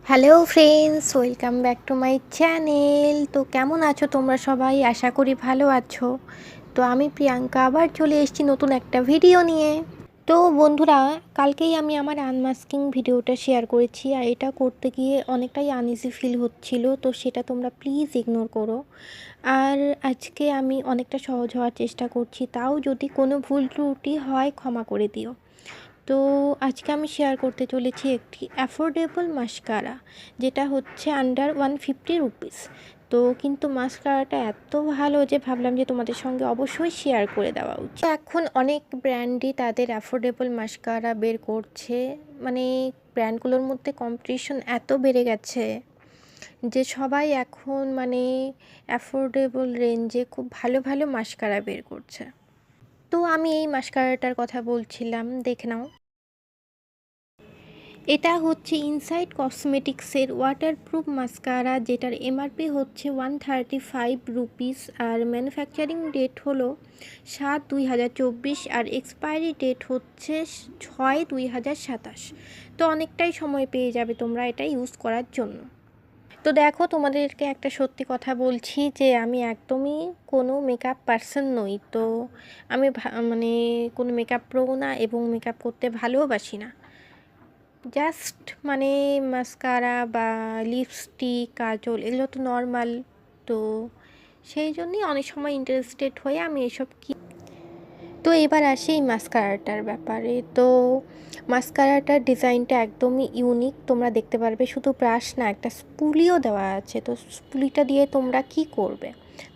Hello friends, welcome back to my channel. তো কেমন আছো তোমরা সবাই? আশা করি ভালো আছো। তো আমি প্রিয়াঙ্কা আবার চলে এসেছি নতুন একটা ভিডিও নিয়ে। তো বন্ধুরা, কালকেই আমি আমার আনমাস্কিং ভিডিওটা শেয়ার করেছি, আর এটা করতে গিয়ে অনেকটাই আনইজি ফিল হচ্ছিল, তো সেটা তোমরা প্লিজ ইগনোর করো। আর আজকে আমি অনেকটা সহজ হওয়ার চেষ্টা করছি, তাও যদি কোনো ভুল ত্রুটি হয় ক্ষমা করে দিও। তো আজকে আমি শেয়ার করতে চলেছি একটি অ্যাফোর্ডেবল মাস্কারা, যেটা হচ্ছে আন্ডার 150 রুপিস। তো কিন্তু মাস্কারাটা এত ভালো যে ভাবলাম যে তোমাদের সঙ্গে অবশ্যই শেয়ার করে দেওয়া উচিত। এখন অনেক ব্র্যান্ডই তাদের অ্যাফোর্ডেবল মাস্কারা বের করছে, মানে ব্র্যান্ডগুলোর মধ্যে কম্পিটিশন এত বেড়ে গেছে যে সবাই এখন মানে অ্যাফোর্ডেবল রেঞ্জে খুব ভালো ভালো মাস্কারা বের করছে। তো আমি এই মাস্কারাটার কথা বলছিলাম, দেখে নাও। এটা হচ্ছে ইনসাইড কসমেটিক্সের ওয়াটারপ্রুফ মাস্কারা, যেটার এমআরপি হচ্ছে 135 রুপিস, আর ম্যানুফ্যাকচারিং ডেট হলো 7/2024, আর এক্সপায়ারি ডেট হচ্ছে 6/2027। তো অনেকটাই সময় পেয়ে যাবে তোমরা এটা ইউজ করার জন্য। তো দেখো, তোমাদেরকে একটা সত্যি কথা বলছি যে আমি একদমই কোনো মেকআপ পার্সন নই। তো আমি মানে কোনো মেকআপ প্রো না, এবং মেকআপ করতে ভালোবাসি না। জাস্ট মানে মাস্কারা বা লিপস্টিক, কাজল এগুলো তো নর্মাল। তো সেই জন্যই অনেক সময় ইন্টারেস্টেড হয়ে আমি এসব তো এবার আসি এই মাস্কারাটার ব্যাপারে। তো মাস্কারাটার ডিজাইনটা একদমই ইউনিক, তোমরা দেখতে পারবে। শুধু ব্রাশ না, একটা স্পুলিও দেওয়া আছে। তো স্পুলিটা দিয়ে তোমরা কি করবে,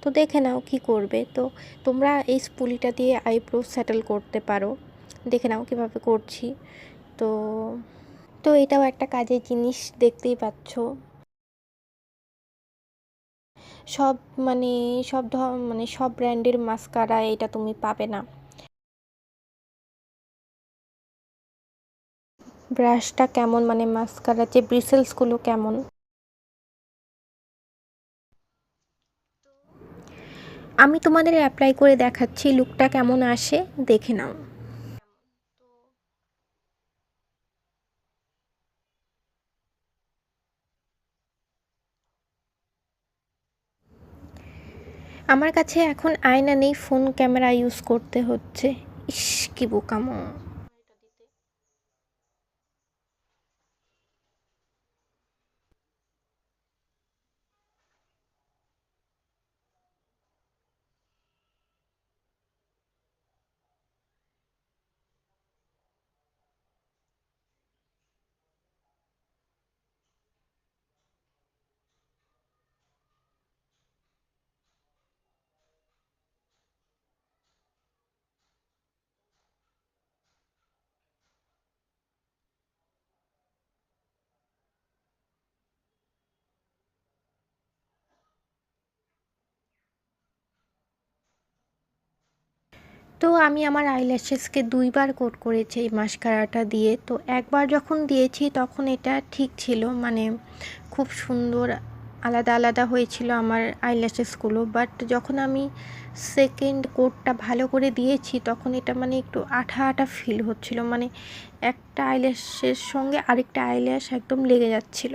তো দেখে নাও কি করবে। তো তোমরা এই স্পুলিটা দিয়ে আইব্রো সেটেল করতে পারো, দেখে নাও কীভাবে করছি। তো তো এটাও একটা কাজের জিনিস, দেখতেই পাচ্ছ। সব মানে সব ব্র্যান্ডের মাস্কারা এটা তুমি পাবে না। ব্রাশটা কেমন, মানে মাস্কারা যে ব্রিসেলসগুলো কেমন। আমি তোমাদের অ্যাপ্লাই করে দেখাচ্ছি লুকটা কেমন আসে, দেখে নাও। আমার কাছে এখন আয়না নেই, ফোন ক্যামেরা ইউজ করতে হচ্ছে। ইস, কি বোকামো। তো আমি আমার আইল্যাশেসকে 2বার কোট করেছি এই মাস্কারাটা দিয়ে। তো একবার যখন দিয়েছি তখন এটা ঠিক ছিল, মানে খুব সুন্দর আলাদা আলাদা হয়েছিল আমার আইল্যাশেসগুলো। বাট যখন আমি সেকেন্ড কোটটা ভালো করে দিয়েছি তখন এটা মানে একটু আঠা আঠা ফিল হচ্ছিল, মানে একটা আইল্যাশের সঙ্গে আরেকটা আইল্যাশ একদম লেগে যাচ্ছিল।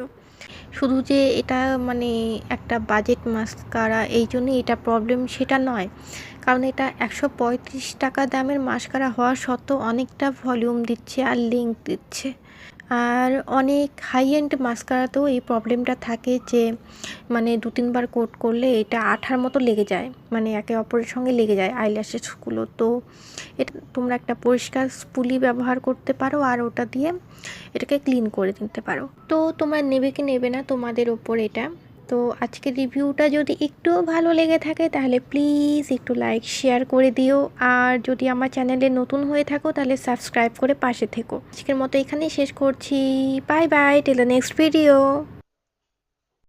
শুধু যে এটা মানে একটা বাজেট মাস্কারা এই জন্যই এটা প্রবলেম সেটা নয়, কারণ এটা 135 টাকা দামের মাস্কারা হওয়া সত্ত্বেও অনেকটা ভলিউম দিচ্ছে আর লিঙ্ক দিচ্ছে। আর অনেক হাই এন্ড মাস্কারাতেও এই প্রবলেমটা থাকে যে মানে 2-3 বার কোট করলে এটা আঠার মতো লেগে যায়, মানে একে অপরের সঙ্গে লেগে যায় আইল্যাশেসগুলো। তো এটা তোমরা একটা পরিষ্কার স্পুলি ব্যবহার করতে পারো, আর ওটা দিয়ে এটাকে ক্লিন করে দিতে পারো। তো তোমরা নেবে কি নেবে না তোমাদের ওপর এটা। তো আজকের রিভিউটা যদি একটুও ভালো লেগে থাকে তাহলে প্লিজ একটু লাইক শেয়ার করে দিও, আর যদি আমার চ্যানেলে নতুন হয়ে থাকো তাহলে সাবস্ক্রাইব করে পাশে থেকো। আজকের মতো এখানেই শেষ করছি। Bye bye, till the next video.